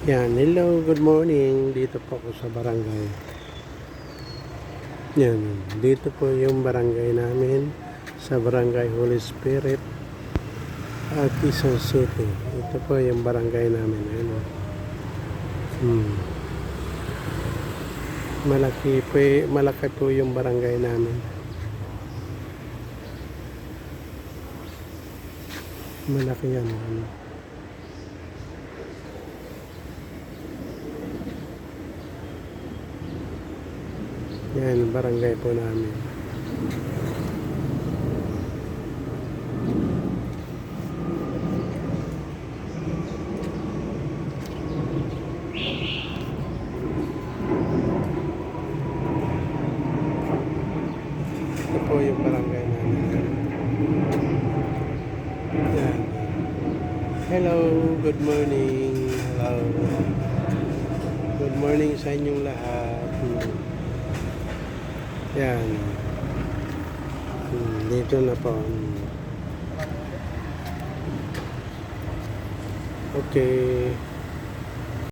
Yan, hello, good morning. Dito po ako sa barangay. Yan, dito po yung barangay namin sa barangay Holy Spirit, Quezon City. Ito po yung barangay namin. Ayun. Malaki po yung barangay namin. Malaki yan. Yan, barangay po namin. Ito po yung barangay namin. Yan. Hello, good morning. Hello. Good morning sa inyong lahat. Yan. Dito na po. Okay.